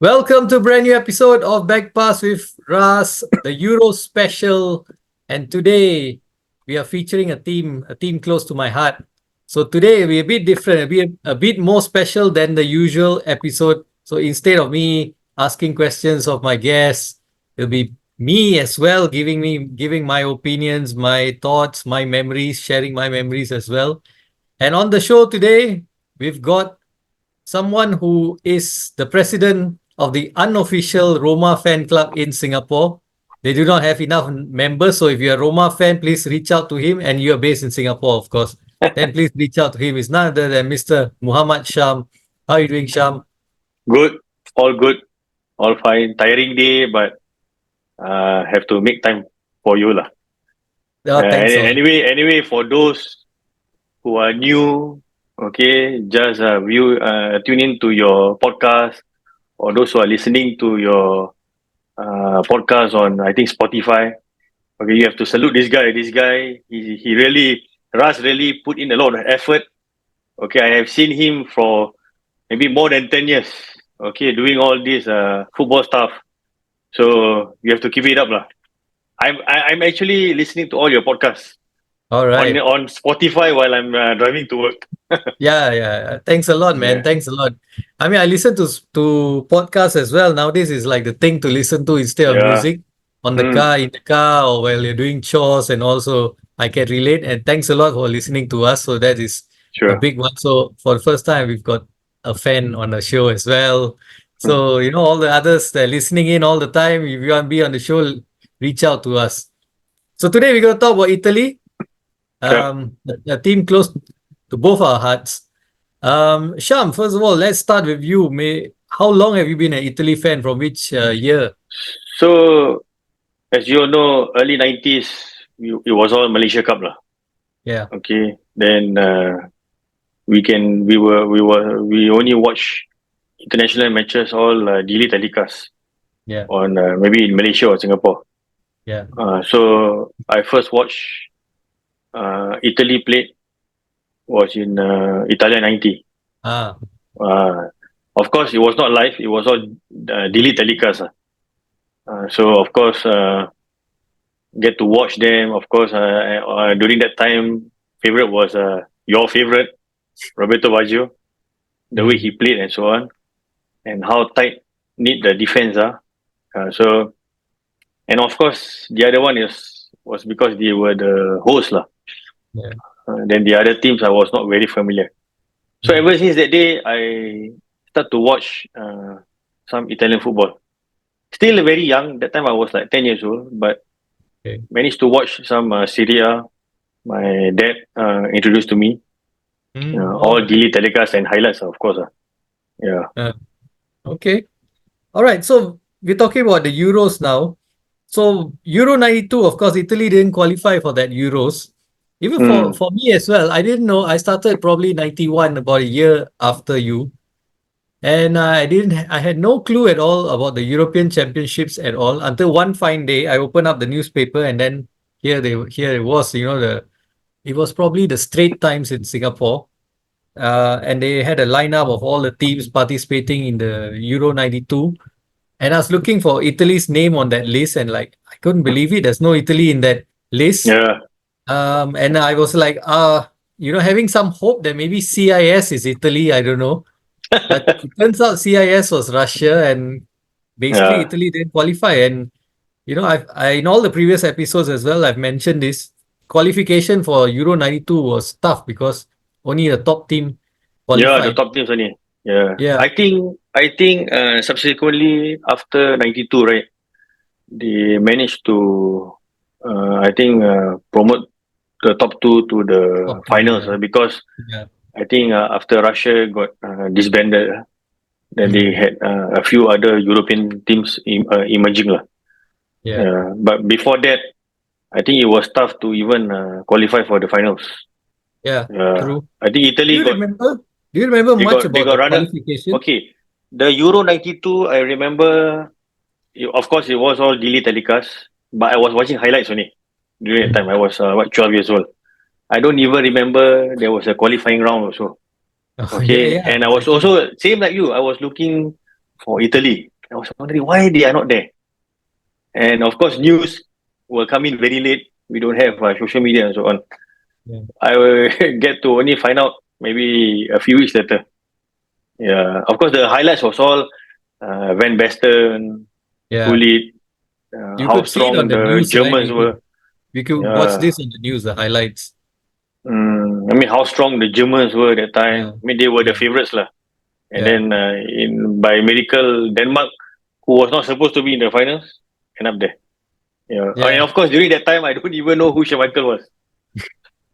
Welcome to a brand new episode of Back Pass with Ras, the Euro special. And today we are featuring a team close to my heart. So today we're a bit different, a bit more special than the usual episode. So instead of me asking questions of my guests, it'll be me as well giving my opinions, my thoughts, my memories, sharing my memories as well. And on the show today, we've got someone who is the president of the unofficial Roma Fan Club in Singapore. They do not have enough members, so if you're a Roma fan, please reach out to him. And you're based in Singapore, of course. Then please reach out to him. It's none other than Mr. Mohamed Sham. How are you doing, Sham? Good, all fine. Tiring day, but have to make time for you lah. Thanks a lot. Anyway, for those who are new, okay, just tune in to your podcast, or those who are listening to your podcast on I think Spotify. Okay, you have to salute this guy. This guy, he really Ras really put in a lot of effort. Okay, I have seen him for maybe more than 10 years. Okay, doing all this football stuff. So you have to keep it up lah. I'm actually listening to all your podcasts All right. on Spotify while I'm driving to work. Yeah. Thanks a lot, man. Yeah. Thanks a lot. I mean, I listen to podcasts as well. Nowadays is like the thing to listen to instead of Yeah. music on the car, in the car, or while you're doing chores. And also, I can relate. And thanks a lot for listening to us. So that is a Sure. big one. So for the first time, we've got a fan on the show as well. So all the others that are listening in all the time, if you want to be on the show, reach out to us. So today we're going to talk about Italy. Yeah. A team close to both our hearts. Sham, first of all, let's start with you. How long have you been an Italy fan? From which year? So as you all know, early 90s, it was all Malaysia Cup lah. Yeah. Okay. Then we only watch international matches all daily telecast. Yeah. On maybe in Malaysia or Singapore. Yeah. So I first watched Italy played was in Italia 90. Ah. Of course, it was not live. It was all daily telecast. So of course, get to watch them. Of course, during that time, favorite was your favorite, Roberto Baggio, the way he played and so on, and how tight knit the defense are. So, and of course, the other one was because they were the host lah. Yeah. Then the other teams I was not very familiar. So ever since that day, I start to watch some Italian football. Still very young. That time I was like 10 years old, but managed to watch some Serie A. My dad introduced to me. All daily telecasts and highlights, of course. Yeah. Okay. All right. So we're talking about the Euros now. So Euro 92, of course, Italy didn't qualify for that Euros. Even for me as well, I didn't know. I started probably 91, about a year after you. And I had no clue at all about the European Championships at all until one fine day I opened up the newspaper, and then here it was, it was probably the Straits Times in Singapore. And they had a lineup of all the teams participating in the Euro 92. And I was looking for Italy's name on that list, and like, I couldn't believe it. There's no Italy in that list. Yeah. And I was like, having some hope that maybe CIS is Italy. I don't know. But it turns out CIS was Russia, and basically Italy didn't qualify. And I in all the previous episodes as well, I've mentioned this. Qualification for Euro 92 was tough because only the top team qualified. Yeah, the top teams only. Yeah. Yeah. I think subsequently after 92, right, they managed to promote the top two to the finals because I think after Russia got disbanded, then they had a few other European teams emerging lah. Yeah. But before that, I think it was tough to even qualify for the finals. Yeah, true. I think Italy Do you remember much about the qualification? Okay, the Euro 92, I remember, of course, it was all daily telecast, but I was watching highlights only during that time. I was 12 years old. I don't even remember there was a qualifying round also. Okay, and I was also, same like you, I was looking for Italy. I was wondering why they are not there. And of course, news will come in very late. We don't have social media and so on. Yeah. I will get to only find out maybe a few weeks later. Yeah, of course, the highlights was all Van Basten, Yeah. Gullit, You how could see it on strong the the news, right? Germans were. We could watch Yeah, this on the news, the highlights. I mean how strong the Germans were that time. Yeah. I mean they were the Yeah. favorites lah. And Yeah. then in by miracle, Denmark, who was not supposed to be in the finals, end up there. Yeah, and Yeah. of course during that time I don't even know who Schmeichel was.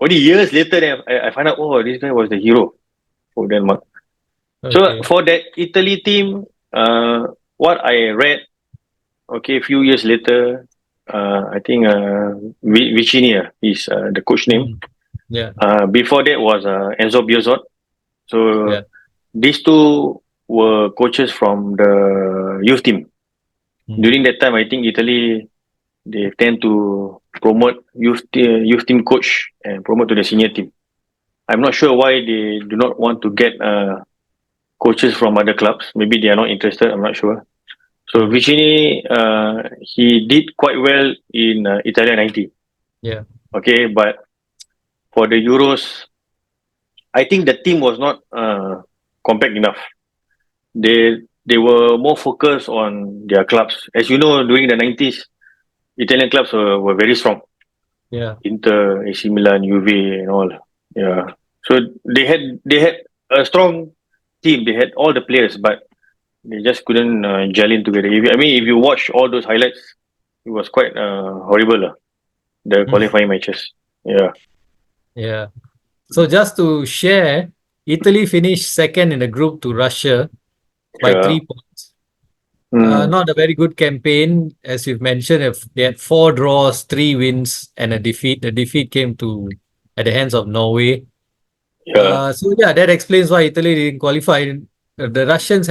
Only years later, then I find out, oh, this guy was the hero for Denmark. So Okay. for that Italy team, what I read, okay, a few years later, I think Vicini is the coach name. Mm. Yeah. Before that was Enzo Biozot. So Yeah. these two were coaches from the youth team. Mm. During that time, I think Italy they tend to promote youth team coach and promote to the senior team. I'm not sure why they do not want to get coaches from other clubs. Maybe they are not interested. I'm not sure. So Mm. Vicini, he did quite well in Italia 90. Yeah. Okay, but for the Euros, I think the team was not compact enough. They were more focused on their clubs. As you know, during the 90s, Italian clubs were very strong. Yeah. Inter, AC Milan, Juve, and all. Yeah. So they had a strong team. They had all the players, but they just couldn't gel in together. I mean, if you watch all those highlights, it was quite horrible. The Mm. qualifying matches. Yeah. Yeah. So just to share, Italy finished second in the group to Russia by Yeah. 3 points. Mm, Not a very good campaign, as you've mentioned. If they had 4 draws, 3 wins, and a defeat. The defeat came to at the hands of Norway. yeah. So yeah, that explains why Italy didn't qualify. The Russians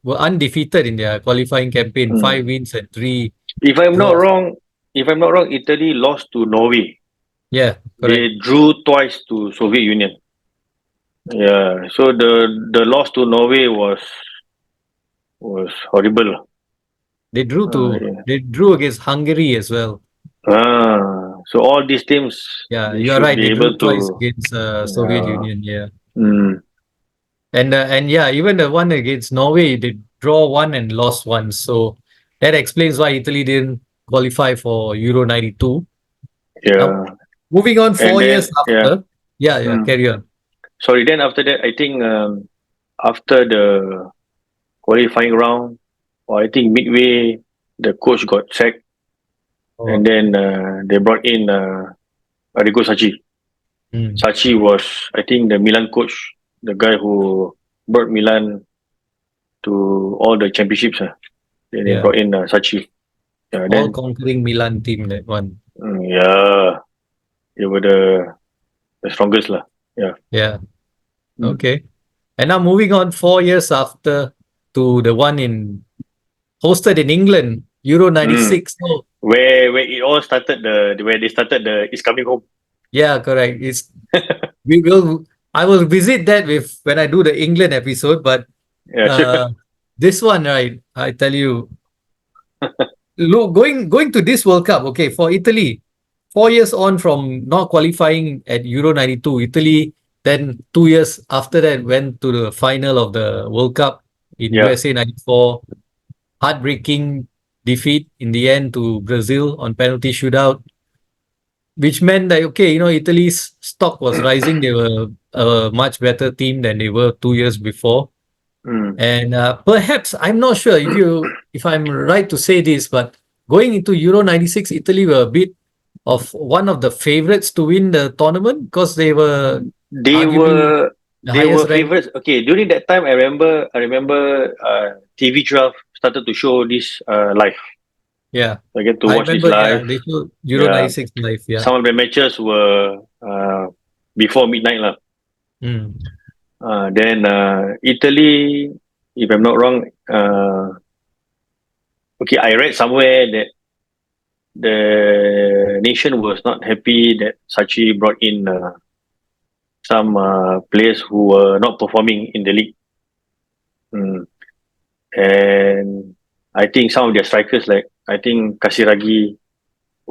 were undefeated in their qualifying campaign, Mm. 5 wins and 3 draws. If I'm not wrong, Italy lost to Norway. Yeah, correct. They drew twice to Soviet Union. Yeah. So the loss to Norway was horrible. Yeah. They drew against Hungary as well. So all these teams Yeah, they you are should right. be They drew able twice to. against Soviet Yeah. Union. Yeah, Mm, and yeah, even the one against Norway, they draw one and lost one. So that explains why Italy didn't qualify for Euro '92. Now, yeah. moving on And 4 years then yeah. after. Yeah, yeah. Mm. Carry on. Sorry. Then after that, I think after the qualifying round, or I think midway, the coach got sacked, and Oh, then they brought in Arrigo Sacchi. mm, Sacchi was, I think, the Milan coach, the guy who brought Milan to all the championships. Then they yeah. brought in Sacchi. Yeah, All then conquering Milan team that one. yeah, they were the strongest lah. Yeah. Yeah. Mm. Okay. And now moving on 4 years after to the one hosted in England, Euro Mm. '96. So Where it all started where they started the is coming home. yeah, correct. We will I will visit that with when I do the England episode, but Yeah, sure. uh this one, right, I tell you, look, going to this World Cup, okay, for Italy, 4 years on from not qualifying at Euro '92, Italy then 2 years after that went to the final of the World Cup in Yeah. USA '94. Heartbreaking defeat in the end to Brazil on penalty shootout, which meant that okay, Italy's stock was rising. They were a much better team than they were 2 years before. Mm. And perhaps I'm not sure if I'm right to say this, but going into Euro '96, Italy were a bit of one of the favorites to win the tournament because they were They arguably were the they were highest ranked. favorites. Okay, during that time, I remember TV 12 started to show this live. Yeah, I get to I watch this remember. Yeah, live. they showed Euro Yeah, '96 live. Yeah. some of the matches were before midnight lah. Mm. Then Italy, if I'm not wrong, okay, I read somewhere that the nation was not happy that Sachi brought in some players who were not performing in the league. Mm. And I think some of their strikers, like I think Kasiragi,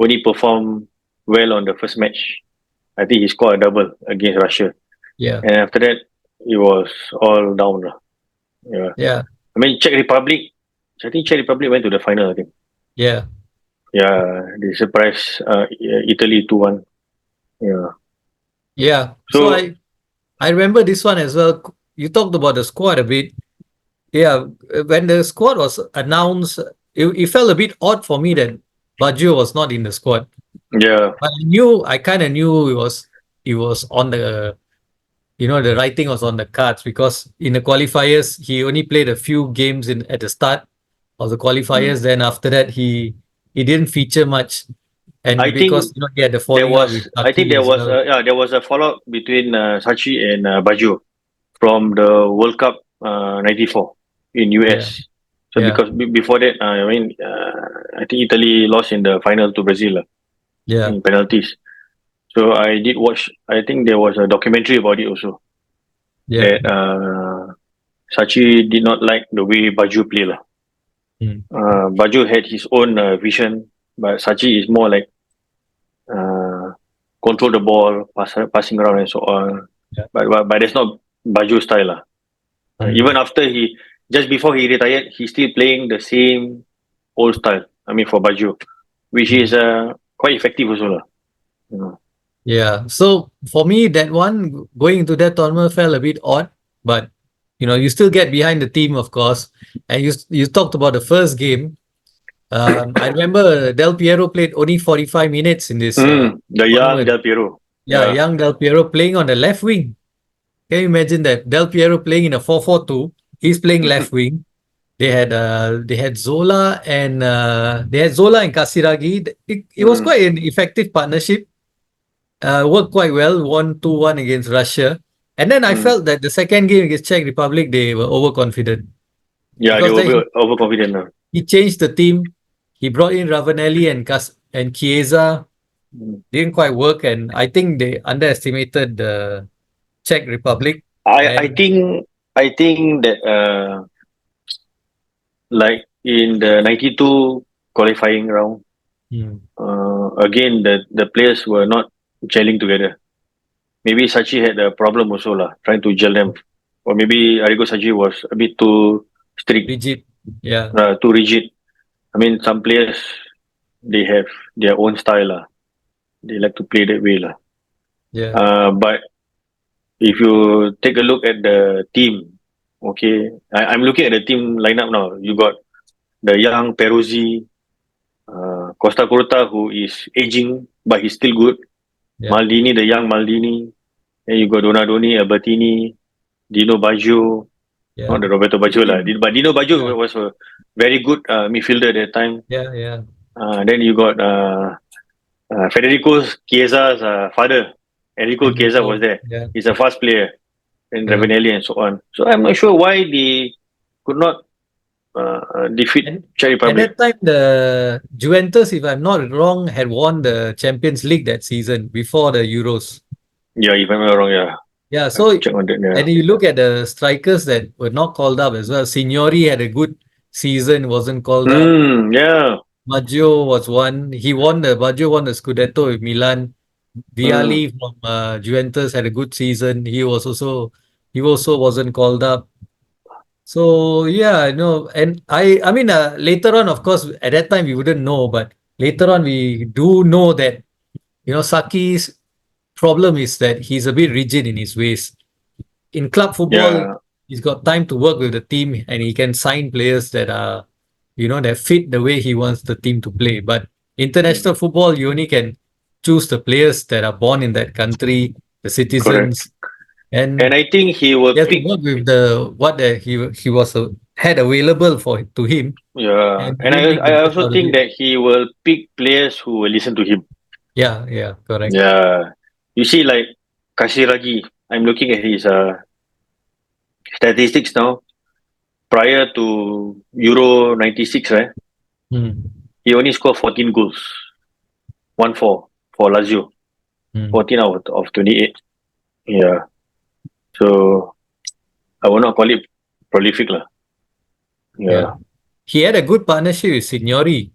only performed well on the first match. I think he scored a double against Russia, Yeah. and after that, it was all down lah. Yeah, Yeah. I mean Czech Republic. I think Czech Republic went to the final. I think. Yeah. Yeah, they surprised Italy 2-1. Yeah. Yeah. So So I remember this one as well. You talked about the squad a bit. Yeah, when the squad was announced, it felt a bit odd for me that Baggio was not in the squad. yeah, But I kind of knew it was on the, the writing was on the cards because in the qualifiers he only played a few games in at the start of the mm. qualifiers. Then after that he didn't feature much, and I think because he had the there falling out with was. I think Taki there as was. well. There was a follow up between Sachi and Baggio from the World Cup '94 in Yeah, US. So yeah, because before that, I think Italy lost in the final to Brazil yeah, in penalties. So I did watch. I think there was a documentary about it also yeah. that Sachi did not like the way Baggio play lah. Mm, Baggio had his own vision, but Sachi is more like uh, control the ball, passing around and so on. yeah. But that's not Baggio style lah. Even Mm, after just before he retired, he's still playing the same old style. I mean for Baggio, which is mm. quite effective also lah. You know. Yeah. So for me, that one going into that tournament felt a bit odd, but you still get behind the team, of course. And you talked about the first game. I remember Del Piero played only 45 minutes in this The young tournament. Del Piero. Yeah, Yeah. young Del Piero playing on the left wing. Can you imagine that? Del Piero playing in a 4-4-2. He's playing left wing. They had Zola and Kasiragi. It was Mm, quite an effective partnership. Worked quite well, won 2-1 against Russia. And then I mm. felt that the second game against Czech Republic, they were overconfident Yeah, they because were then overconfident now. he changed the team. He brought in Ravanelli and Chiesa. Mm. Didn't quite work, and I think they underestimated the Czech Republic. I I And think I think that like in the '92 qualifying round, hmm, again the players were not gelling together. Maybe Sachi had a problem also lah, trying to gel them, or maybe Arrigo Sachi was a bit too strict, rigid, yeah, too rigid. I mean, some players they have their own style lah. They like to play that way lah. yeah, But if you take a look at the team, okay, I'm looking at the team lineup now. You got the young Peruzzi, Costa Curta, who is aging but he's still good. yeah, Maldini, the young Maldini. Then you got Donadoni, Albertini, Dino Baggio, yeah. not the Roberto Baggio lah. Actually, But Dino Baggio yeah, was a very good midfielder at that time. yeah, yeah, Then you got Federico Chiesa's father. Enrico Chiesa was Enrico, there. yeah, He's a fast player. And yeah. Ravanelli and so on. So I'm not sure why they could not defeat And Czech at Republic. that time, the Juventus, if I'm not wrong, had won the Champions League that season before the Euros. Yeah, if I'm not wrong, yeah. Yeah, I have so to check on that. Yeah. and you look at the strikers that were not called up as well. Signori had a good season, wasn't called up. Yeah. Baggio was one. Baggio won the Scudetto with Milan. Mm, Vialli from Juventus had a good season. He also wasn't called up. So yeah, and I mean later on, of course, at that time we wouldn't know, but later on we do know that Saki's problem is that he's a bit rigid in his ways. In club football, yeah. he's got time to work with the team and he can sign players that are, that fit the way he wants the team to play. But Mm, international football, you only can choose the players that are born in that country, the correct. citizens, And and I think he will he has to pick. work with he was had available to him, Yeah. and And didn't make the I best also out of think it. that he will pick players who will listen to him. Yeah, yeah, correct. Yeah. You see, like Kasiragi, I'm looking at his statistics now. Prior to Euro '96, right? Hmm. He only scored 14 goals, 1-4 for Lazio, Hmm. 14 out of 28. Yeah. So I will not call it prolific lah. Yeah. Yeah. he had a good partnership with Signori.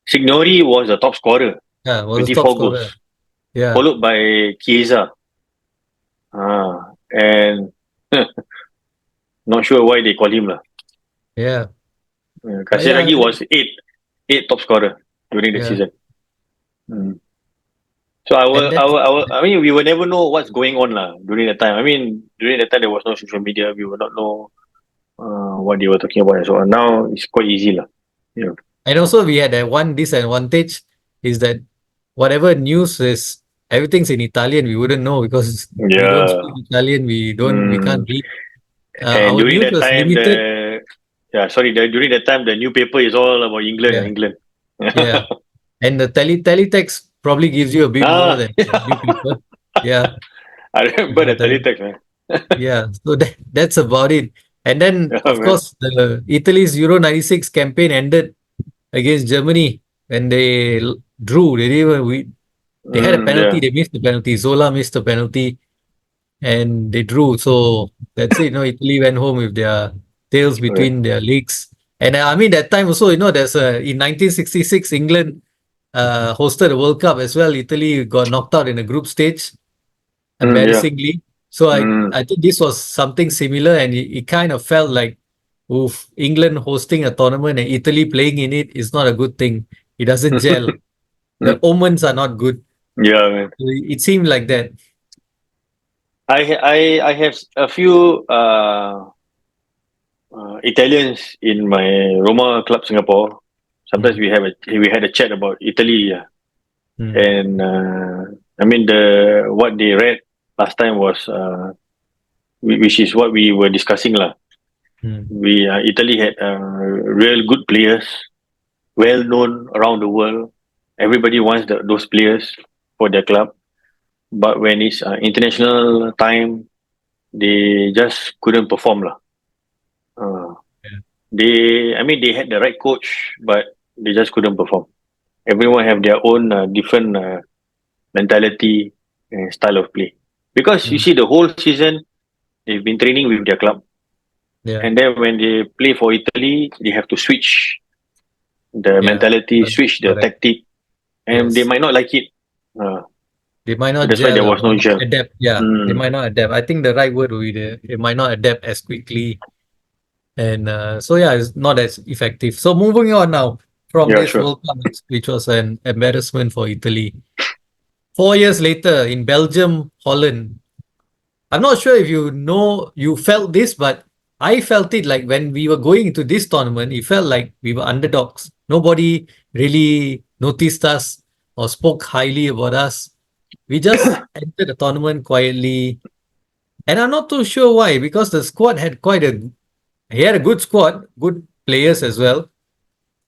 Signori was the top scorer, Yeah, was the top 24 scorer. goals, Yeah, followed by Chiesa. And not sure why they call him lah. yeah. But yeah, Kasiragi was eight top scorer during the yeah. season. Mm. So And that's I mean, we will never know what's going on lah during that time. I mean, during that time there was no social media. We will not know what they were talking about and so on. Now it's quite easy lah. Yeah. and also we had a one disadvantage is that whatever news is everything's in Italian. We wouldn't know because we don't Yeah. speak Italian. We can't Mm. read. And Our during news that was time, limited. during that time, the new paper is all about England. Yeah, England. yeah. And the teletext probably gives you a bit more ah, than the newspaper. Yeah, I remember yeah, the teletext, man. yeah. So that's about it. And then, Yeah, of man. course, the Italy's Euro '96 campaign ended against Germany when they drew. They didn't even, they had a penalty. Yeah, They missed the penalty. Zola missed the penalty, and they drew. So that's it. Italy went home with their tails correct. between their legs. And I mean that time also, there's in 1966 England hosted a World Cup as well. Italy got knocked out in the group stage, Yeah. embarrassingly. So Mm. I think this was something similar, and it kind of felt like, oof, England hosting a tournament and Italy playing in it is not a good thing. It doesn't gel. The omens are not good. Yeah, man. So it seemed like that. I have a few Italians in my Roma club Singapore. Sometimes Mm, we had a chat about Italy, mm, and I mean the what they read last time was which is what we were discussing lah. mm, We Italy had real good players, well known around the world. Everybody wants those players for their club, but when it's international time, they just couldn't perform lah. Uh, yeah, I mean, they had the right coach, but they just couldn't perform. Everyone have their own different mentality and style of play. Because you mm, see, the whole season they've been training with their club, yeah, and then when they play for Italy, they have to switch the yeah. mentality, switch the Correct. tactic, and they Yes. might not like it. Uh, They might so not that's why there gel or was might no not gel. adapt. Yeah, they Mm, might not adapt. I think the right word would be they might not adapt as quickly. And so, yeah, it's not as effective. So, moving on now from yeah, this sure. World Cup, which was an embarrassment for Italy. 4 years later in Belgium, Holland. I'm not sure if you felt this, but I felt it like when we were going into this tournament, it felt like we were underdogs. Nobody really noticed us or spoke highly about us. We just entered the tournament quietly. And I'm not too sure why, because the squad had he had a good squad, good players as well,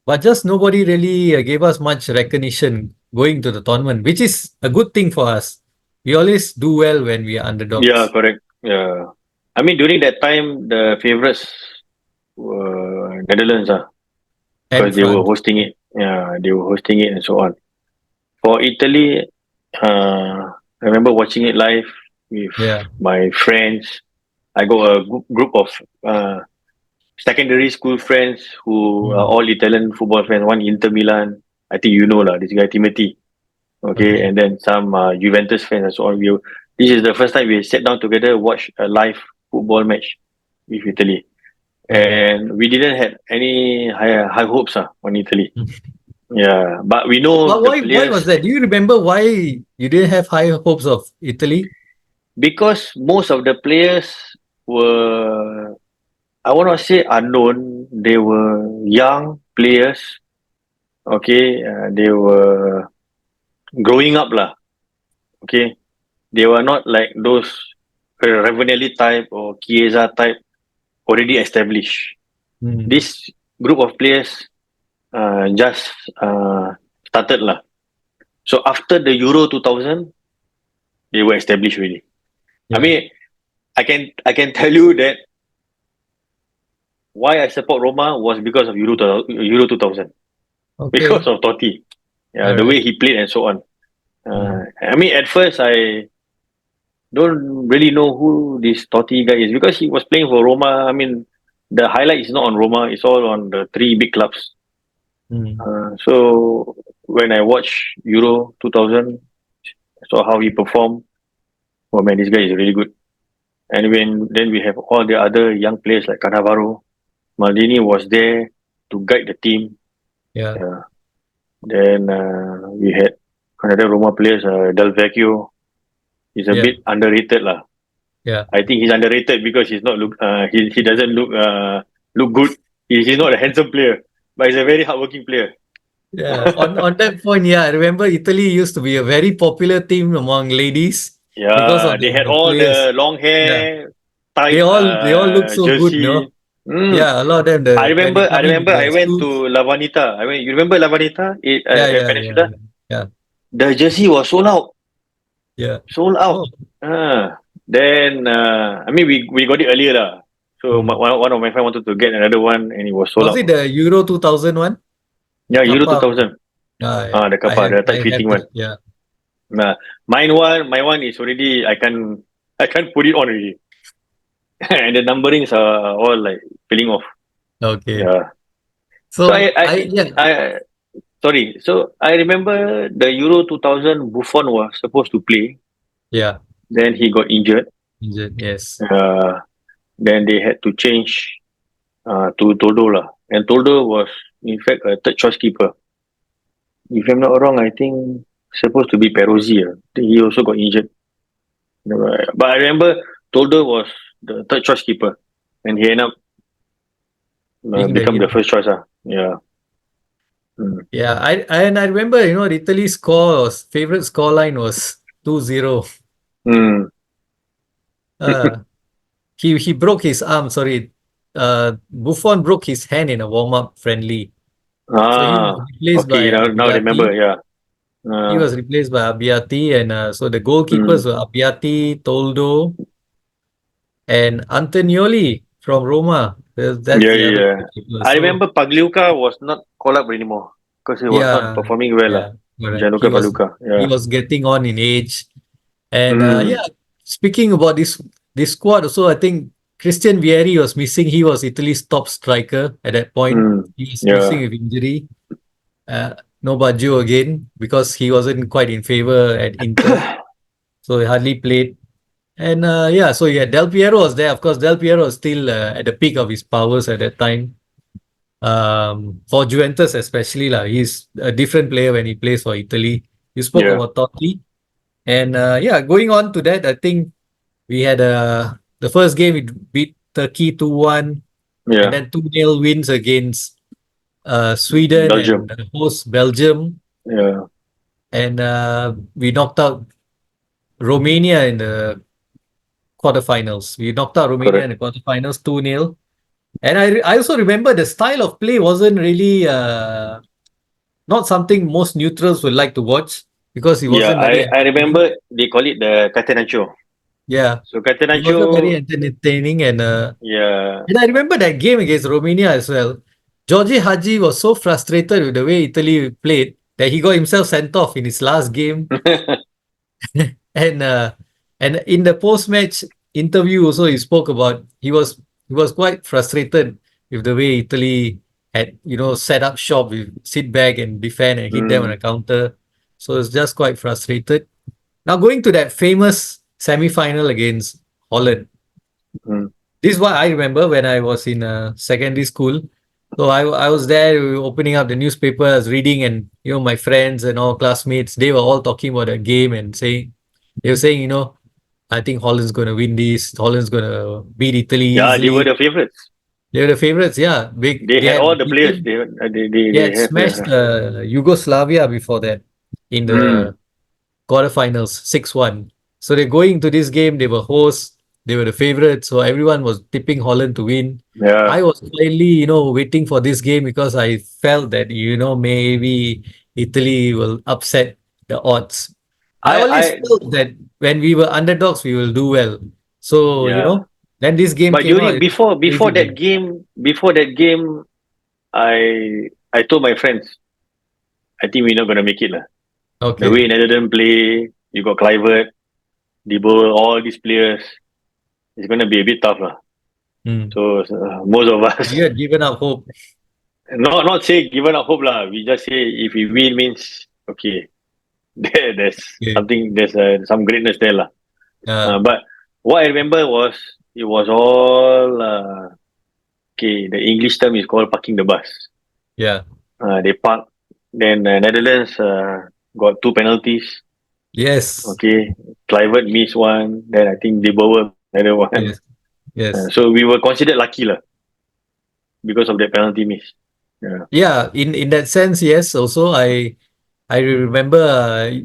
but just nobody really gave us much recognition going to the tournament, which is a good thing for us. We always do well when we are Yeah, underdogs. correct. Yeah. I mean, during that time, the favorites were Netherlands, And because they were France. hosting it. Yeah, they were hosting it and so on. For Italy, I remember watching it live with Yeah. my friends. I got a group of uh, secondary school friends who are Mm. all Italian football fans. One Inter Milan, I think you know lah. This guy Timothy, okay, Okay. and then some Juventus fans and so on. This is the first time we sat down together, watch a live football match with Italy, Okay. and we didn't have any high hopes on Italy. Mm. Yeah, but we know But the why was players that? Do you remember why you didn't have high hopes of Italy? because most of the players were, I will not say unknown. They were young players. Okay, they were growing up lah. Okay, they were not like those Ravanelli type or Chiesa type already established. Mm. This group of players just started lah. So after the Euro 2000, they were established really. I Yeah. mean, I can tell you that why I support Roma was because of Euro 2000, because Okay. of Totti, yeah, All the way right. he played and so on. Mm. I mean, at first I don't really know who this Totti guy is because he was playing for Roma. I mean, the highlight is not on Roma. It's all on the three big clubs. Mm. So when I watch Euro 2000, I saw how he performed. Oh man, this guy is really good. And then we have all the other young players like Cannavaro. Maldini was there to guide the team. Yeah, Yeah. Then we had another Roma players, Del Vecchio. He's a yeah, bit underrated lah. yeah, I think he's underrated because he's not look. He doesn't look good. He's not a handsome player, but he's a very hardworking player. yeah. On that point, yeah, I remember Italy used to be a very popular team among ladies because Yeah, of they had the all players. the long Yeah, hair, tight they all look so good, jersey. Mm. Yeah, a lot of them I when they remember. I come in with remember. the I went suits. to La Vanita. You remember La Vanita Yeah, at yeah, yeah, Peninsula? yeah, yeah, The jersey was sold out. yeah. Sold out. Oh, Then we got it earlier lah. So mm. one of my friends wanted to get another one, and it was sold Was out. it the Euro 2000 one? The Yeah, Euro Kappa. 2000. Yeah, The kappa, the tight I have fitting one. that. Yeah. My one is already. I can't put it on already, and the numberings are all like peeling off. Okay. Yeah. So So yeah, I sorry. So I remember the Euro 2000 Buffon was supposed to play. yeah. Then he got injured. Yes. Uh, then they had to change to Toldo lah. And Toldo was in fact a third choice keeper. If I'm not wrong, I think supposed to be Perozzi. He also got injured. But I remember Toldo was the third choice keeper, and he ended up Being the become the hero. first choice. Yeah. Mm. Yeah, I remember, Italy's favorite score line was 2-0. Mm. Uh, he broke his arm, sorry. Buffon broke his hand in a warm-up friendly. So he was replaced Okay. by Now remember. Abbiati. Yeah. He Uh, was replaced by Abbiati, and so the goalkeepers mm. were Abbiati, Toldo, and Antonioli from Roma. That's Yeah, the other yeah. goalkeeper. I So remember Pagliuca was not called up anymore because he was not yeah, performing well. yeah, correct. Gianluca Pagliuca. He Yeah. was getting on in age. And Mm. yeah, speaking about this squad, also I think Christian Vieri was missing. He was Italy's top striker at that point. Mm. He was missing Yeah. with injury. No Baggio again because he wasn't quite in favor at Inter, so he hardly played. And yeah, so yeah, Del Piero was there. Of course, Del Piero was still at the peak of his powers at that time. For Juventus especially, he's a different player when he plays for Italy. You spoke Yeah. about Totti. And yeah, going on to that, I think we had the first game we beat Turkey 2-1, and Yeah. then 2-0 wins against Sweden and Belgium. the host Belgium. Yeah. And we knocked out Romania in the quarterfinals. We knocked out Romania in Correct. the quarterfinals 2-0. And I also remember the style of play wasn't really not something most neutrals would like to watch because it Yeah. wasn't very I entertaining. remember they call it the Catenaccio. Yeah, So it wasn't very Catenaccio. entertaining. Yeah. And I remember that game against Romania as well. Georgie Hadji was so frustrated with the way Italy played that he got himself sent off in his last game. And and in the post-match interview also he spoke about he was quite frustrated with the way Italy had set up shop with sit back and defend and hit them on Mm. a counter. So it's just quite frustrated. Now going to that famous semi-final against Holland. Mm. This is what I remember when I was in secondary school. So I was there, we were opening up the newspaper, I was reading, and my friends and all classmates, they were all talking about the game and they were saying, I think Holland's going to win this. Holland's going to beat Italy Yeah. They were easily. the favorites. They were the favorites. Yeah, They they had had all the players. beaten, they They had have. smashed Yugoslavia before that in Mm. the quarterfinals 6-1. So they're going to this game, they were hosts, they were the favorites, so everyone was tipping Holland to win. Yeah. I was quietly, waiting for this game because I felt that, maybe Italy will upset the odds. I always I. felt that when we were underdogs, we will do well. So, Yeah. then this game But came out, during it was a before crazy that game. game, I told my friends, I think we're not gonna make it lah. The Okay. way Netherlands play, you got Clivert, Debo, all these players, it's gonna be a bit tough lah. Mm. So most of us, You had given up hope. not say given up hope lah. We just say if we win means okay. There's Okay. something. There's some greatness there lah. Uh, But what I remember was it was all okay. The English term is called parking the bus. yeah. They park. Then Netherlands got two penalties. Yes. Okay, Clivert missed one. Then I think they Bauer another one. Yes. Yes. So we were considered lucky lah because of that penalty miss. Yeah. Yeah. In that sense, yes. Also, I remember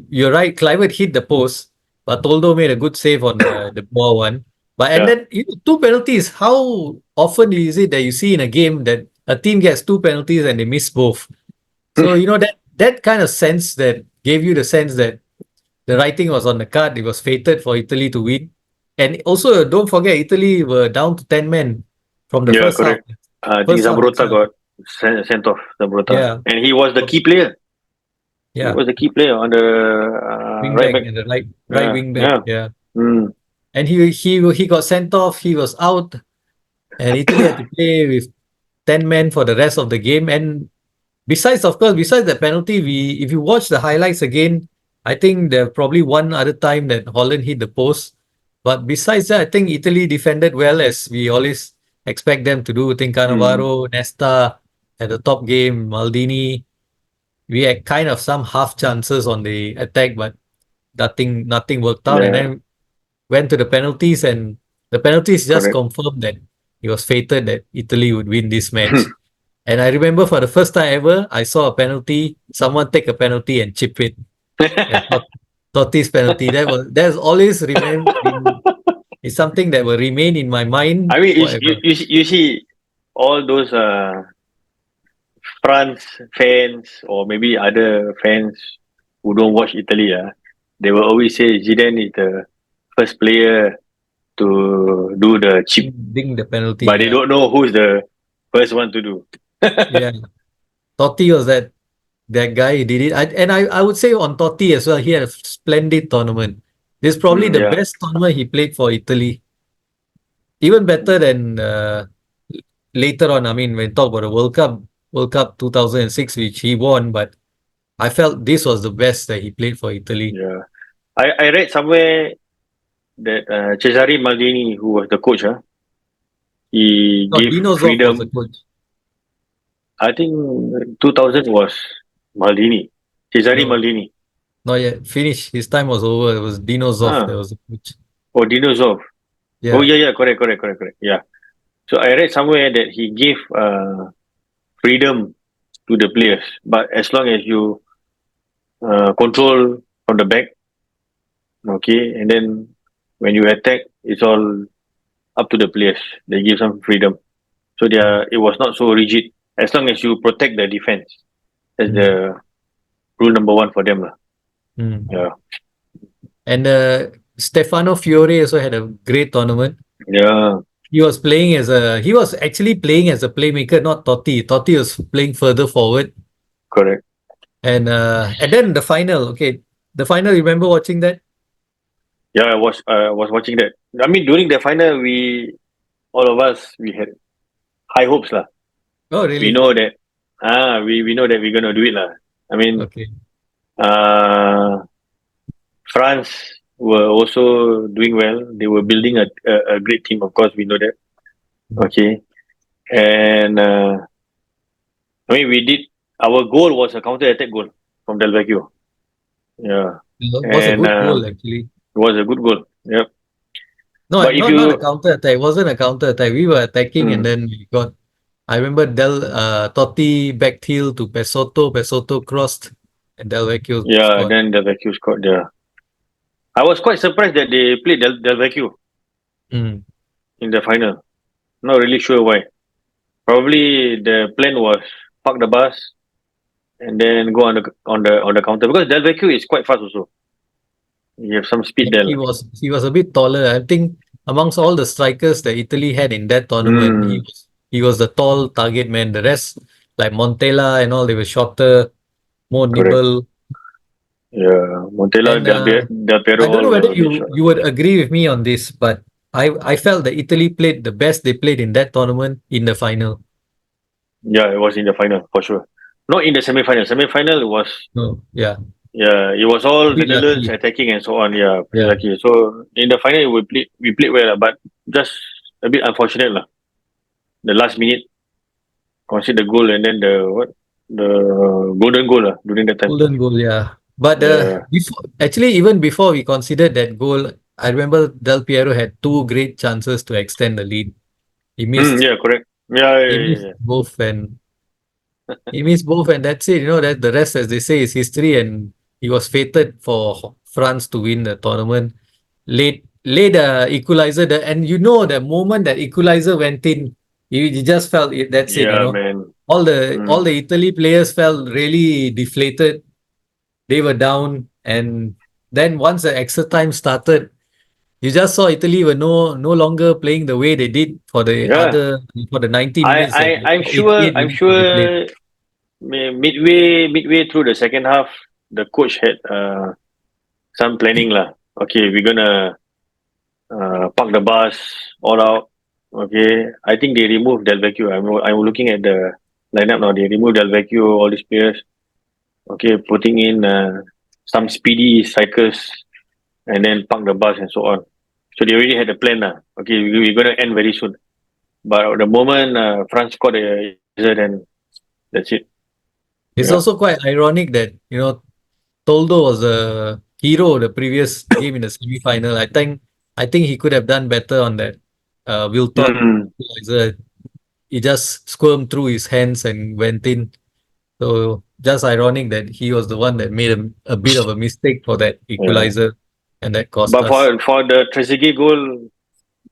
you're right. Clivert hit the post, but Toldo made a good save on the ball one. But and Yeah. then two penalties. How often is it that you see in a game that a team gets two penalties and they miss both? So that kind of sense that gave you the sense that the writing was on the card. It was fated for Italy to win. And also, don't forget, Italy were down to 10 men from the Yeah, first half. correct. I think First half Zambrota itself. got sent off. Zambrota, Yeah. and he was the So, key player. He yeah. was the key player on the Wing right back back. and the right Yeah, wing back. yeah. Yeah. Mm, And he got sent off. He was out. And Italy had to play with 10 men for the rest of the game. And besides, of course, besides the penalty, if you watch the highlights again, I think there probably one other time that Holland hit the post. But besides that, I think Italy defended well as we always expect them to do. I think mm, Cannavaro, Nesta at the top game, Maldini. We had kind of some half chances on the attack, but nothing worked out. And yeah, then went to the penalties, and the penalties just correct. confirmed that it was fated that Italy would win this match. And I remember for the first time ever, I saw a penalty, someone take a penalty and chip it. And Totti's penalty. That's always been is something that will remain in my mind I mean, forever. you see all those France fans or maybe other fans who don't watch Italy. They will always say Zidane is the first player to do the chip, Ding the penalty, but they yeah. don't know who's the first one to do. Yeah. Totti was that guy, he did it. I would say on Totti as well, he had a splendid tournament. This is probably the Yeah, best tournament he played for Italy. Even better than later on. I mean, when we talk about the World Cup 2006, which he won, but I felt this was the best that he played for Italy. yeah. I read somewhere that Cesare Maldini, who was the coach, he No, gave Dino Zoff was the freedom. coach. I think 2000 was Maldini, Cesare No, Maldini. not yet. Finished. His time was over. It was Dino Zoff that Ah, was the coach. or Dinosaur. Oh Yeah. yeah, correct. Yeah. So I read somewhere that he gave freedom to the players, but as long as you control from the back, okay, and then when you attack, it's all up to the players. They give some freedom, so it was not so rigid. As long as you protect the defense, that's Mm. the rule number one for them, lah. Mm. Yeah, And Stefano Fiore also had a great tournament. yeah, He was actually playing as a playmaker, not Totti. Totti was playing further forward. correct. And then the final, okay. The final, you remember watching that? Yeah, I was watching that. I mean, during the final, all of us we had high hopes, lah. Oh, We really? know that we know that we're gonna do it, lah. I mean, Okay. uh, France were also doing well. They were building a great team. Of course, we know that. Okay, and I mean, we did. Our goal was a counter attack goal from Del Vecchio. Yeah, It was a and good goal, actually. it was a good goal. Yep. No, But if not a you, counter attack. It wasn't a counter attack. We were attacking, and mm, then we got. I remember Totti backed heel to Pesotto. Pesotto crossed, and Del Vecchio yeah, scored. then Del Vecchio scored there. I was quite surprised that they played Del Vecchio Mm. in the final. Not really sure why. Probably the plan was park the bus and then go on the counter because Del Vecchio is quite fast also. You have some speed And there. he was a bit taller. I think amongst all the strikers that Italy had in that tournament, Mm, he was the tall target man. The rest, like Montella and all, they were shorter, more correct. nimble. Yeah, Montella, And Del I Piero don't know all whether were a bit you short. you would agree with me on this, but I felt that Italy played the best they played in that tournament in the final. Yeah, it was in the final for sure. Not in the semi-final. Semi-final was, No, yeah, yeah, it was a all the bit Netherlands lucky. attacking and so on. Yeah, pretty Yeah, lucky. So in the final we played well, but just a bit unfortunate lah. The last minute concede the goal and then the golden goal lah during that time. golden goal. Yeah, but Yeah. before actually even before we considered that goal, I remember Del Piero had two great chances to extend the lead. He missed. Yeah, correct. Yeah, He yeah, yeah, missed yeah. both, and he missed both, and that's it. You know that the rest, as they say, is history. And he was fated for France to win the tournament. Late equalizer, and you know the moment that equalizer went in, you just felt it. That's it. You Yeah, know, man. all the Mm. Italy players felt really deflated. They were down, and then once the extra time started, you just saw Italy were no longer playing the way they did Yeah. for the 90 I, minutes I, and I'm sure, 88 I'm minutes that they played. sure midway through the second half, the coach had some planning lah. Okay, we're gonna park the bus all out. Okay, I think they removed Del Vecchio. I'm looking at the lineup now. They removed Del Vecchio, all these players. Okay, putting in some speedy strikers and then park the bus and so on. So they already had a plan lah. Okay, we're gonna end very soon. But at the moment France scored a equalizer, then that's it. It's Yeah. also quite ironic that, Toldo was the hero of the previous game in the semi-final. I think he could have done better on that. Will thought Mm. he just squirmed through his hands and went in. So just ironic that he was the one that made a bit of a mistake for that Yeah. equalizer, and that cost But us. for the Trezeguet goal,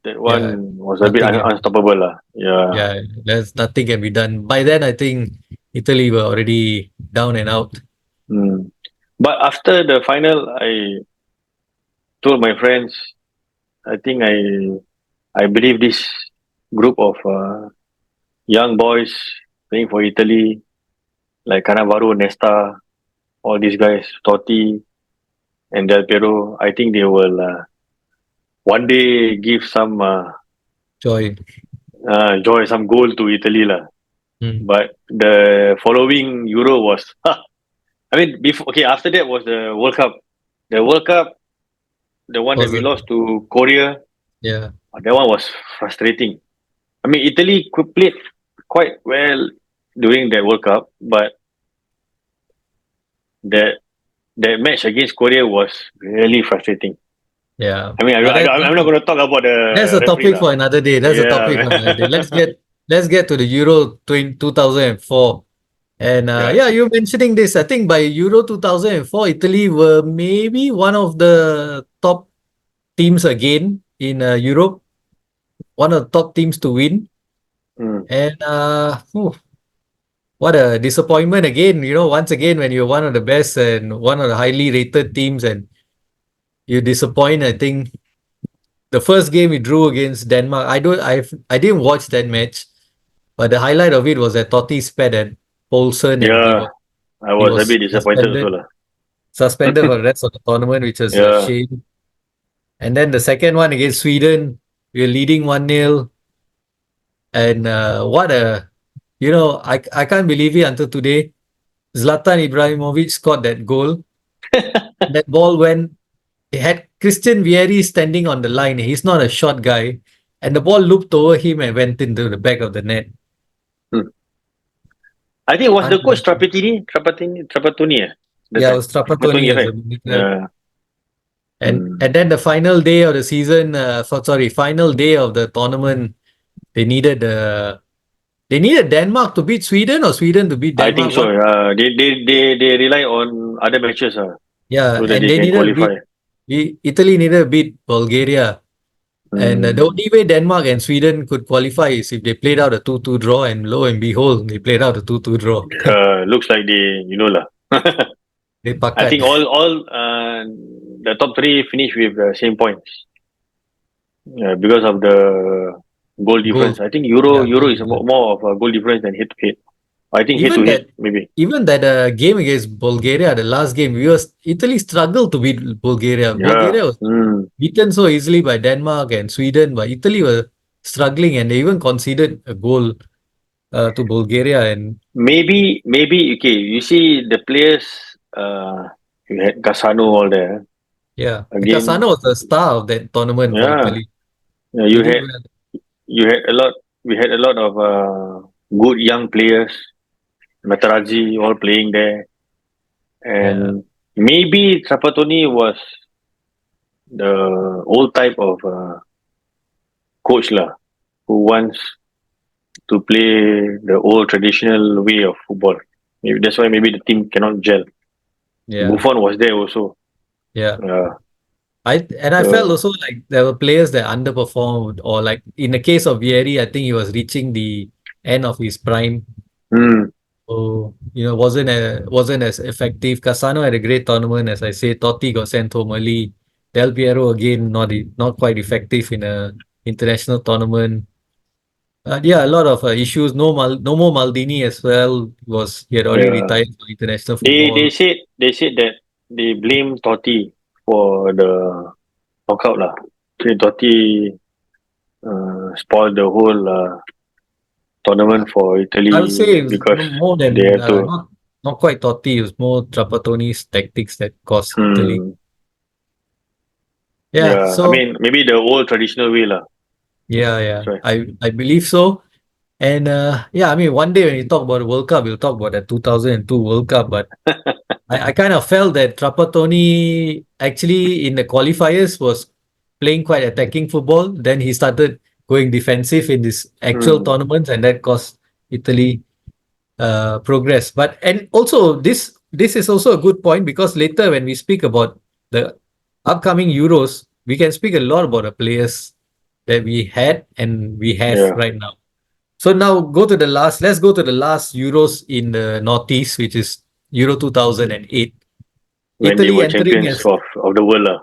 that Yeah, one was a bit nothing can unstoppable lah. Yeah. yeah, there's nothing can be done. By then, I think Italy were already down and out. Mm. But after the final, I told my friends, I think I believe this group of young boys playing for Italy, like Cannavaro, Nesta, all these guys, Totti and Del Piero, I think they will one day give some Joy. joy, some goal to Italy lah. Mm. But the following Euro was, I mean, before okay, after that was the World Cup. The World Cup, the one that Was we a lost to Korea, Yeah. that one was frustrating. I mean, Italy could play quite well during that World Cup, but that that match against Korea was really frustrating. Yeah. I mean, But I'm not going to talk about that's the a referee topic lah. for another day. That's a Yeah, topic for another day. man. Let's get to the Euro 2004. And Yeah. yeah, you're mentioning this. I think by Euro 2004, Italy were maybe one of the top teams again in Europe, one of the top teams to win. Mm. And what a disappointment again. Once again, when you're one of the best and one of the highly rated teams and you disappoint, I think the first game we drew against Denmark. I didn't watch that match, but the highlight of it was that Totti spat at Poulsen and he Yeah, was I he was a was bit disappointed also suspended lah. suspended for the rest of the tournament, which was a Yeah. shame. And then the second one against Sweden, we were leading 1-0. And what a I can't believe it until today. Zlatan Ibrahimovic scored that goal. That ball went. It had Christian Vieri standing on the line. He's not a short guy, and the ball looped over him and went into the back of the net. Hmm. I think it was the coach Unlucky. Trapattoni, that Yeah, it time. was Trapattoni Trapattoni, as a right? manager. Yeah. And Mm. and then the final day of the season, final day of the tournament, they needed Denmark to beat Sweden or Sweden to beat I think Denmark. so. What? They rely on other matches Yeah, so that and they they can needed to qualify. beat Italy needed to beat Bulgaria. And the Mm. only way Denmark and Sweden could qualify is if they played out a 2-2 draw, and lo and behold, they played out a 2-2 draw. Looks like they, lah. They I pakat. think all the top three finish with the same points. Yeah, because of the goal Goal. difference. I think Yeah, Euro goal is difference. more of a goal difference than head to head. I think head to even head that maybe. even that game against Bulgaria, the last game, Italy struggled to beat Bulgaria. Yeah. Bulgaria was Mm. beaten so easily by Denmark and Sweden, but Italy were struggling and they even conceded a goal to Bulgaria. And Maybe okay. You see the players. You had Casano all there yeah, again. Cassano was the star of that tournament for Yeah. Italy. Yeah. He did well. You had a lot. We had a lot of good young players. Materazzi all playing there, Yeah, and maybe Trapattoni was the old type of coach lah, who wants to play the old traditional way of football. Maybe that's why maybe the team cannot gel. yeah, Buffon was there also. yeah. Uh, I felt so also like there were players that underperformed, or like in the case of Vieri, I think he was reaching the end of his prime. mm, So, wasn't as effective. Cassano had a great tournament, as I say. Totti got sent home early. Del Piero again not quite effective in a international tournament. Yeah, a lot of issues. No more Maldini as well. He had already yeah, retired for international they football. said that they blame Totti for the knockout lah. Okay, Totti spoiled the whole I tournament for I would Italy say it was because more they than have to. not quite Totti. It was more Trapattoni's tactics that cost Italy. Hmm, Yeah, yeah, I so mean maybe the old traditional way lah. yeah, That's why. I believe so. And yeah, I mean, one day when you talk about the World Cup, you'll talk about the 2002 World Cup. But I kind of felt that Trapattoni actually in the qualifiers was playing quite attacking football. Then he started going defensive in this actual Hmm, tournaments, and that cost Italy progress. But and also this is also a good point, because later when we speak about the upcoming Euros, we can speak a lot about the players that we had and we have yeah, right now. So now let's go to the last Euros in the Northeast, which is Euro 2008. when they Italy were entering champions as of the world lah.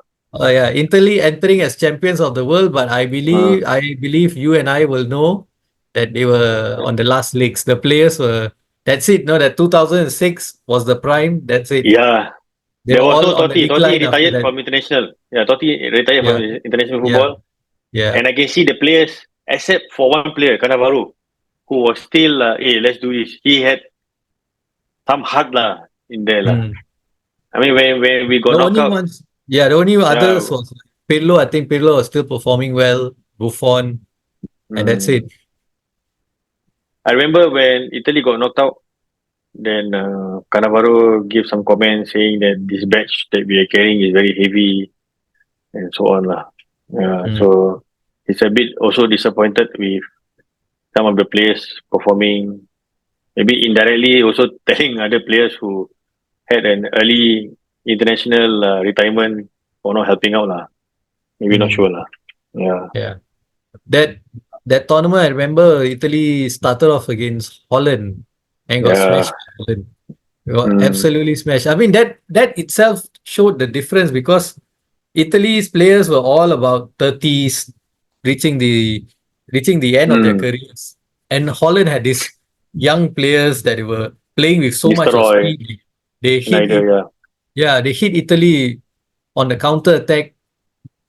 Italy entering as champions of the world, but Uh, I believe you and I will know that they were on the last legs. The players were that's it. No, that 2006 was the prime. That's it. yeah, They there were was no all on the Totti. Totti decline after retired that. from international. Yeah, Totti retired from Yeah, international yeah, football, yeah. and I can see the players except for one player, Cannavaro, who was still, hey, let's do this. He had some heart lah in there lah. Hmm. I mean, when we got The knocked only out, ones, yeah, the only yeah, others was Pirlo. I think Pirlo was still performing well. Buffon, and that's mm, it. I remember when Italy got knocked out. Then Cannavaro gave some comments saying that this batch that we are carrying is very heavy and so on lah. Yeah, Hmm. so he's a bit also disappointed with some of the players performing. Maybe indirectly also telling other players who had an early international retirement for not helping out lah. Maybe not Hmm. sure lah. Yeah, Yeah. That that tournament, I remember Italy started off against Holland and got yeah, smashed by Holland. We got mm, absolutely smashed. I mean that itself showed the difference, because Italy's players were all about 30s, reaching the reaching the end of their mm, careers. And Holland had these young players that were playing with so much of destroy speed. They hit Schneider. it, Yeah, yeah, they hit Italy on the counter attack.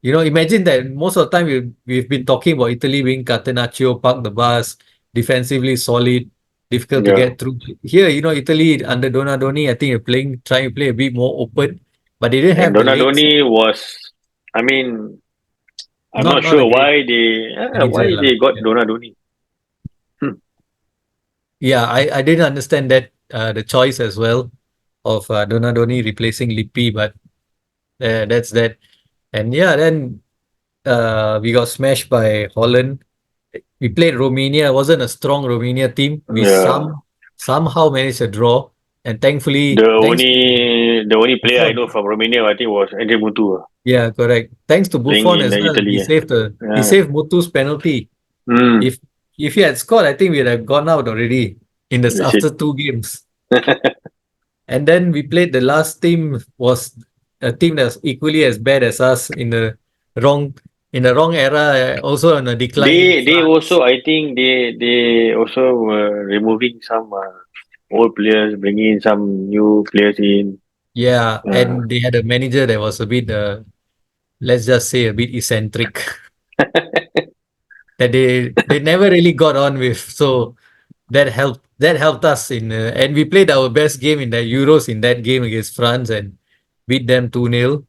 Imagine that most of the time we've been talking about Italy being Catenaccio, park the bus, defensively solid, difficult to yeah. get through. Here, Italy under Donadoni, I think trying to play a bit more open, but they didn't And have the legs. Donadoni was, I mean, I'm not Not sure a great why manager, lah. they got Yeah, Donadoni. Hmm. yeah, I didn't understand that the choice as well of Donadoni replacing Lippi, but that's that. And yeah, then we got smashed by Holland. We played Romania. It wasn't a strong Romania team. We Yeah, somehow managed a draw, and the thankfully, thanks to only player I Buffon. know from Romania, I think, was Andre Mutu, Yeah, correct. Thanks to playing Buffon in as well. Italy. He Yeah. saved Mutu's penalty. Mm, If he had scored, I think we'd have gone out already in this that's it. after two games. And then we played the last team was a team that's equally as bad as us wrong in the wrong era, also on a decline. They also, France. I think, they also were removing some. old players, bringing in some new players in. Yeah, Uh, and they had a manager that was a bit, let's just say, a bit eccentric that they never really got on with. So that helped us and we played our best game in the Euros in that game against France and beat them 2-0.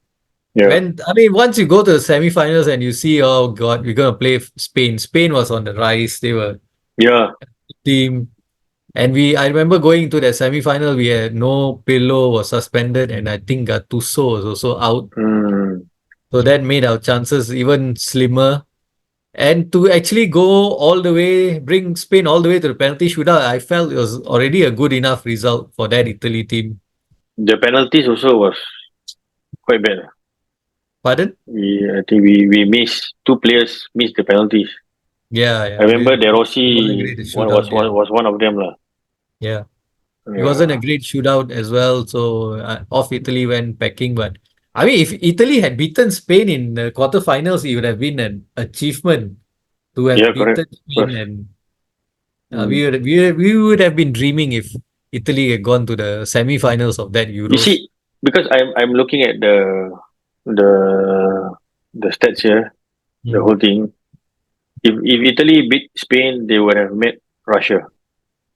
yeah, When I mean, once you go to the semi-finals and you see, oh God, we're gonna play Spain. Spain was on the rise. They were yeah. team, and I remember going to the semi-final. We had no Pillow was suspended, and I think Gattuso was also out. Mm, So that made our chances even slimmer. And to actually go all the way, bring Spain all the way to the penalty shootout, I felt it was already a good enough result for that Italy team. the penalties also was quite bad. Pardon? I think we missed two players missed the penalties. Yeah, I yeah. remember De It wasn't Rossi great a shootout. Yeah, was one of them lah. yeah. It wasn't a Yeah, great shootout as well. So off Italy went packing. But I mean, if Italy had beaten Spain in the quarterfinals, it would have been an achievement to have yeah, correct. beaten Spain, First, and mm. we would have been dreaming if Italy had gone to the semi-finals of that You Euros. see, because I'm looking at the the stats here, the Mm, whole thing. If Italy beat Spain, they would have met Russia,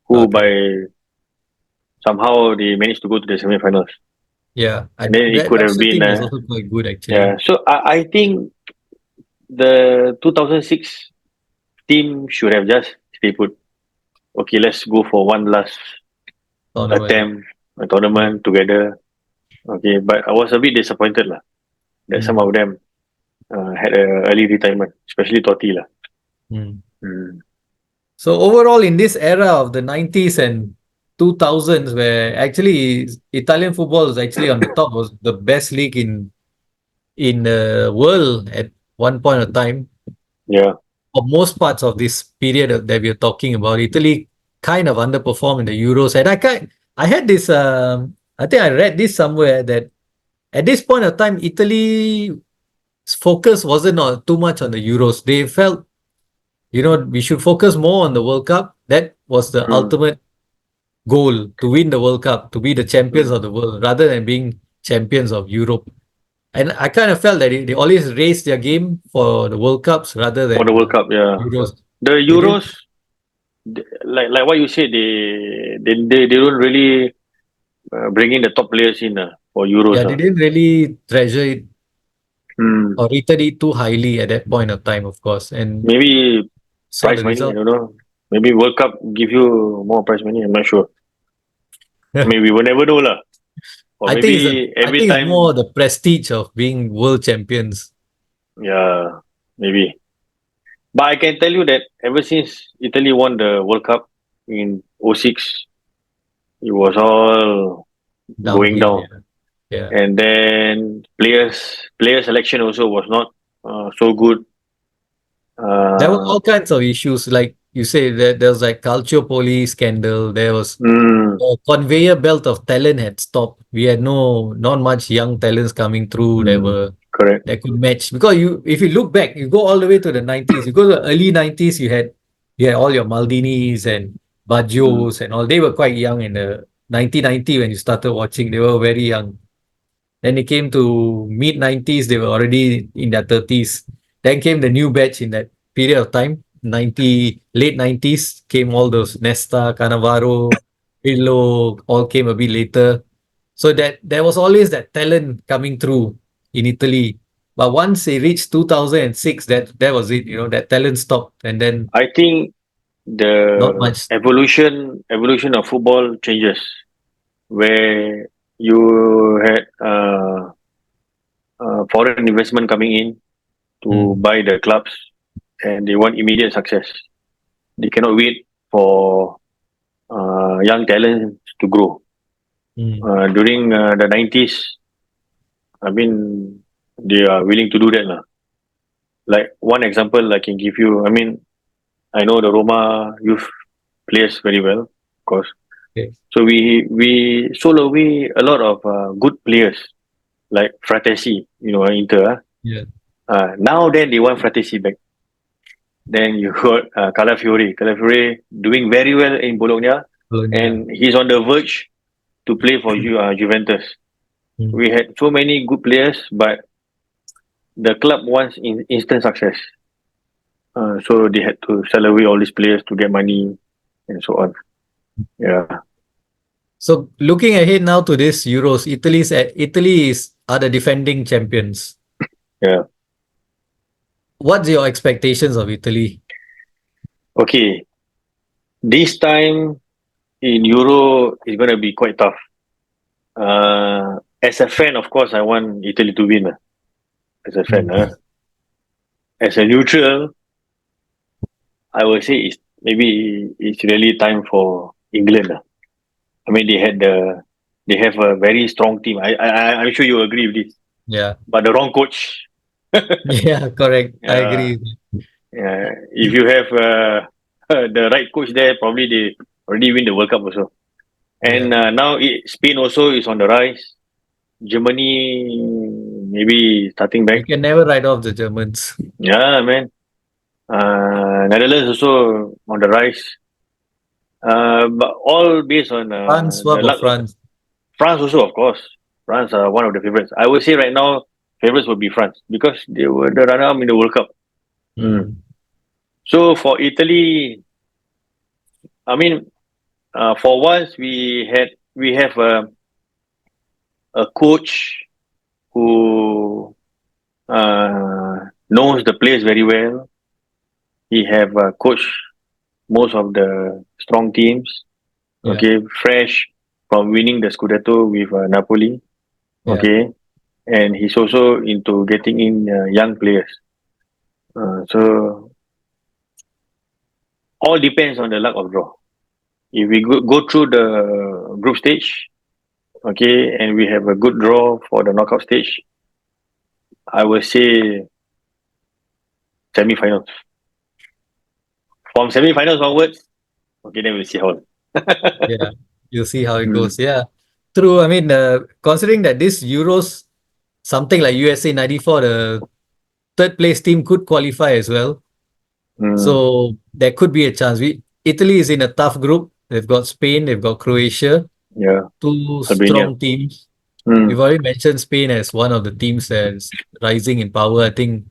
who okay. by somehow they managed to go to the semi-finals, Yeah, and then it that could have Russia been team was also quite good actually. yeah. So I think the 2006 team should have just stay put. Okay, let's go for one last Tournament. attempt a Mm, tournament together. Okay, but I was a bit disappointed lah that some mm, of them had a early retirement, especially Totti lah. mm. Mm. So overall, in this era of the 90s and 2000s, where actually Italian football was actually on the top, was the best league in the world at one point of time. Yeah. For most parts of this period that we're talking about, Italy kind of underperformed in the Euros. And I had this, I think I read this somewhere that at this point of time, Italy's focus wasn't too much on the Euros. They felt, we should focus more on the World Cup. That was the Mm. ultimate goal, to win the World Cup, to be the champions Mm. of the world rather than being champions of Europe. And I kind of felt that they always raised their game for the World Cups rather For the than World Cup, yeah. Euros. The They didn't, Euros, like what you said, they don't really bring in the top players in for Euros. yeah, they didn't really treasure it Mm. or rated it too highly at that point of time, of course, and Maybe saw prize the money, I result. don't know. Maybe World Cup give you more prize money, I'm not sure. I mean, we will never know lah. Or maybe I every think it's more time, the prestige of being world champions. yeah, maybe. But I can tell you that ever since Italy won the World Cup in '06, it was all going Downhill, down. yeah. Yeah. And then player selection also was not so good. There were Uh, all kinds of issues, like you say, that there was like Calciopoli scandal. There was mm, the conveyor belt of talent had stopped. We had not much young talents coming through mm, correct. that could match. Because if you look back, you go all the way to the 90s, you go to the early 90s, you had all your Maldinis and Mm, Baggios and all. They were quite young in the 1990 when you started watching. They were very young. Then it came to mid 90s, they were already in their 30s. Then came the new batch in that period of time. Late 90s came all those Nesta, Cannavaro, Pirlo, all came a bit later. So that there was always that talent coming through in Italy. But once they reached 2006, that was it. That talent stopped, and then I think not the much. evolution of football changes where you had foreign investment coming in to Mm, buy the clubs and they want immediate success. They cannot wait for young talents to grow. mm, During the 90s, I mean, they are willing to do that. Lah. Like one example I can give you, I mean, I know the Roma youth players very well, of course. okay. So we sold away a lot of good players like Fratesi, Inter. Yeah. Now then they want Fratesi back. Then you got Calafiori. Calafiori doing very well in Bologna. Bologna. and he's on the verge to play for Juventus. Mm. We had so many good players, but the club wants instant success. So they had to sell away all these players to get money and so on. Yeah, So looking ahead now to this Euros, Italy is are the defending champions. yeah. What's your expectations of Italy? Okay, this time in Euro is going to be quite tough. As a fan, of course, I want Italy to win. As a fan, Mm. as a neutral, I would say it's maybe it's really time for England. I mean, they have a very strong team. I'm sure you agree with this, Yeah, but the wrong coach. yeah, correct. I Uh, agree. if you have the right coach there, probably they already win the World Cup also. Yeah, And now Spain also is on the rise. Germany maybe starting you back. can never write off the Germans. Yeah, man. Netherlands also on the rise. But all based on France, what the about luck. France? France also, of course. France are one of the favorites. I would say right now, favorites would be France because they were the runner-up in the World Cup. Mm. Mm. So for Italy, I mean, for once we have a coach who knows the players very well. He have coached most of the strong teams. Yeah, Okay, fresh from winning the Scudetto with Napoli. yeah, Okay, and he's also into getting in young players. So all depends on the luck of draw. If we go through the group stage, okay, and we have a good draw for the knockout stage, I will say semi-finals. From semi-finals onwards, okay, then we'll see how. yeah. You'll see how it Mm, goes. Yeah, true. I mean, considering that this Euros, something like USA '94, the third place team could qualify as well. mm, So there could be a chance. Italy is in a tough group. They've got Spain, they've got Croatia, yeah, two Albania. strong teams. We've Mm, already mentioned Spain as one of the teams that's rising in power. I think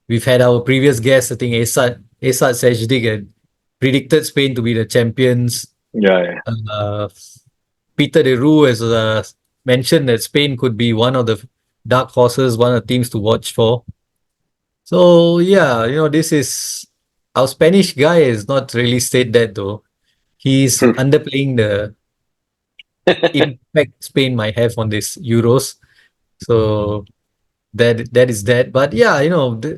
we've had our previous guest, I think Esat Sejdik had predicted Spain to be the champions. yeah, yeah. Uh, Peter De Roo has mentioned that Spain could be one of the dark horses, one of the teams to watch for. So yeah, this is our Spanish guy has not really said that though. He's underplaying the impact Spain might have on this Euros. So that is that. But yeah,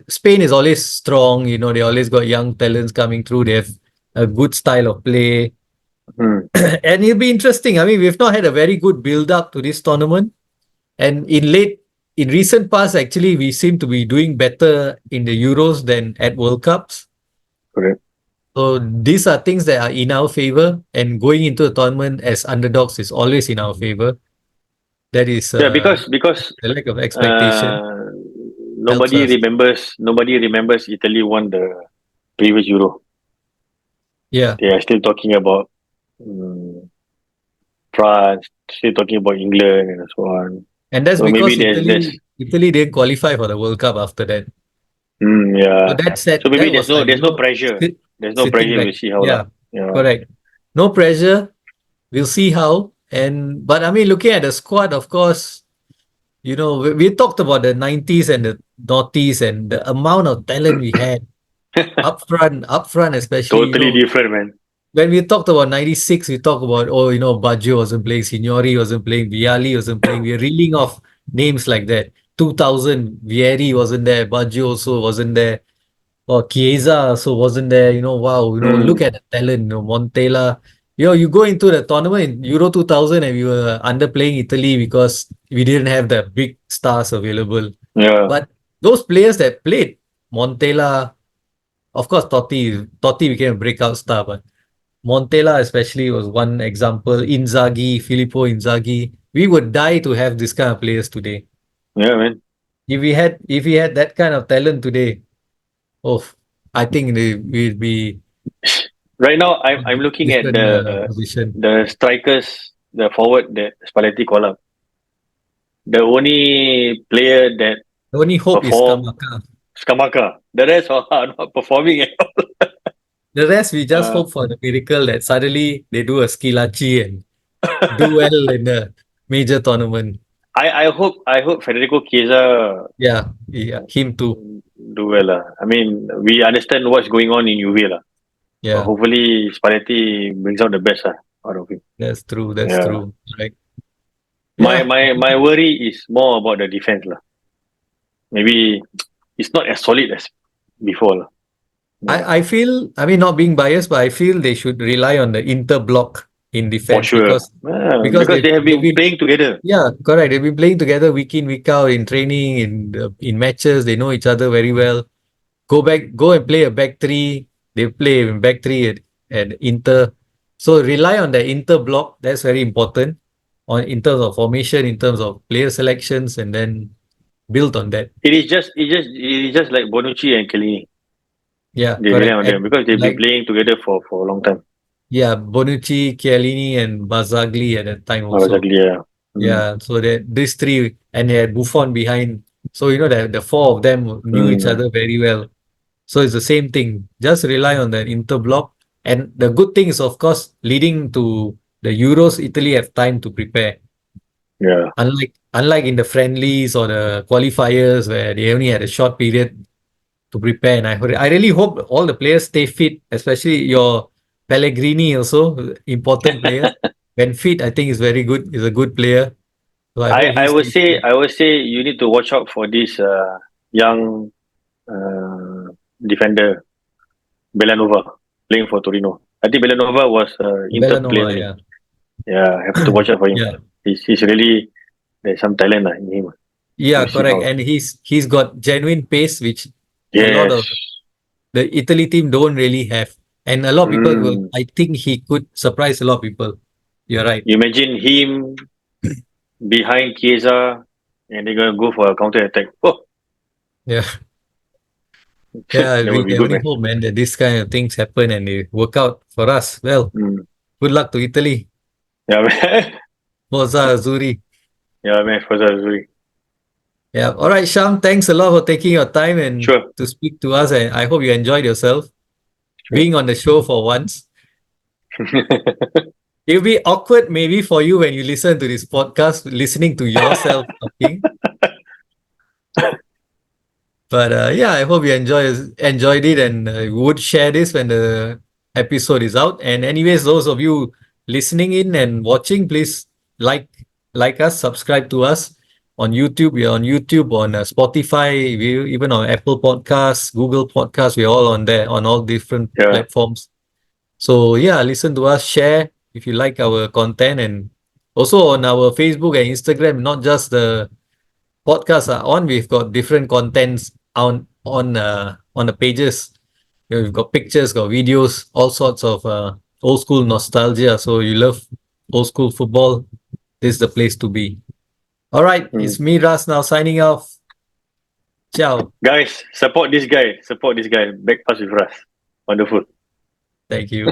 Spain is always strong. They always got young talents coming through. They have a good style of play, Mm, and it'll be interesting. I mean, we've not had a very good build up to this tournament, and in recent past, actually, we seem to be doing better in the Euros than at World Cups. correct. So these are things that are in our favor, and going into the tournament as underdogs is always in our favor. That is Yeah, because the lack of expectation uh, helps us. nobody remembers Italy won the previous Euro. Yeah. They are still talking about um, France, still talking about England and so on. And that's So maybe because there's Italy didn't qualify for the World Cup after that. So yeah. So maybe that was like, there's no pressure. There's no sitting pressure. back. We'll see how lah. Yeah, Yeah. correct. No pressure. We'll see how. But I mean, looking at the squad, of course, we talked about the 90s and the noughties and the amount of talent we had up front, especially, Totally different, man. when we talked about 96, we talked about, oh, Baggio wasn't playing, Signori wasn't playing, Vialli wasn't playing. We're reeling off names like that. 2000, Vieri wasn't there, Baggio also wasn't there, or Chiesa also wasn't there. Wow, look Mm, at the talent, Montella. You go into the tournament in Euro 2000 and we were underplaying Italy because we didn't have the big stars available. yeah. But those players that played, Montella, of course, Totti became a breakout star, but Montella especially was one example. Inzaghi, Filippo Inzaghi. We would die to have this kind of players today. Yeah, man. If we had that kind of talent today, oh, I think we'd be. Right now, I'm looking at different position. the strikers, the forward that Spalletti call up. The only player that The only hope is perform Kamaka. Skamaka. The rest are not performing at all. The rest, we just Uh, hope for the miracle that suddenly they do a skillachi and do well in the major tournament. I hope Federico Chiesa Yeah, yeah, him too. do well lah. I mean, we understand what's going on in UV lah, but Yeah, hopefully Spalletti brings out the best lah out of him. that's true. That's Yeah. true. Right. My Yeah, my my worry is more about the defense lah. Maybe it's not as solid as before lah. Yeah, I feel, I mean, not being biased, but I feel they should rely on the inter block in for defense sure. because Because they have they've been been, playing together. yeah, correct. They've been playing together week in, week out in training, in matches. They know each other very well. Go and play a back three. They play in back three at Inter. So rely on the Inter block. That's very important on in terms of formation, in terms of player selections, and then build on that. It is just like Bonucci and Chiellini. Yeah, They rely correct. on them And because they've been like, playing together for a long time. yeah, Bonucci, Chiellini, and Barzagli at that time also. Exactly. Yeah. Yeah, so that these three, and they had Buffon behind. So the four of them knew each Mm. other very well. So it's the same thing. Just rely on the inter block. And the good thing is, of course, leading to the Euros, Italy have time to prepare. Yeah. Unlike in the friendlies or the qualifiers where they only had a short period to prepare. And I really hope all the players stay fit, especially your Pellegrini also, important player. When fit, I think is very good. Is a good player. So I hope I he would stays say fit. I would say you need to watch out for this young defender Bellanova playing for Torino. I think Bellanova was Inter player Bellanova, only. yeah. Yeah, have to watch out for him. Yeah. He's really there's some talent in him. Yeah, We'll see correct. how. And he's got genuine pace, which a lot Yes. of the Italy team don't really have. And a lot of people will, Mm. I think he could surprise a lot of people. You're right. You imagine him behind Chiesa and they're gonna go for a counter attack. Oh, Yeah. Yeah, that we would be can good, only man. hope, man, that this kind of things happen and they work out for us. Well, Mm. good luck to Italy. Yeah, man. Forza Azzurri. Yeah, man. For sure. Yeah. All right, Sham, thanks a lot for taking your time and Sure. to speak to us. And I hope you enjoyed yourself Sure. being on the show for once. It'll be awkward maybe for you when you listen to this podcast, listening to yourself talking. But yeah, I hope you enjoyed it and would share this when the episode is out. And anyways, those of you listening in and watching, please like us, subscribe to us on YouTube. We're on YouTube, on Spotify, we even on Apple Podcasts, Google Podcasts. We're all on there on all different Yeah. platforms. So yeah, listen to us, share if you like our content, and also on our Facebook and Instagram, not just the podcasts are on. We've got different contents on the pages. We've got pictures, got videos, all sorts of old school nostalgia. So you love old school football, this is the place to be. All right, Mm. it's me, Ras, now signing off. Ciao. Guys, support this guy. Support this guy. Back pass with us. Wonderful. Thank you.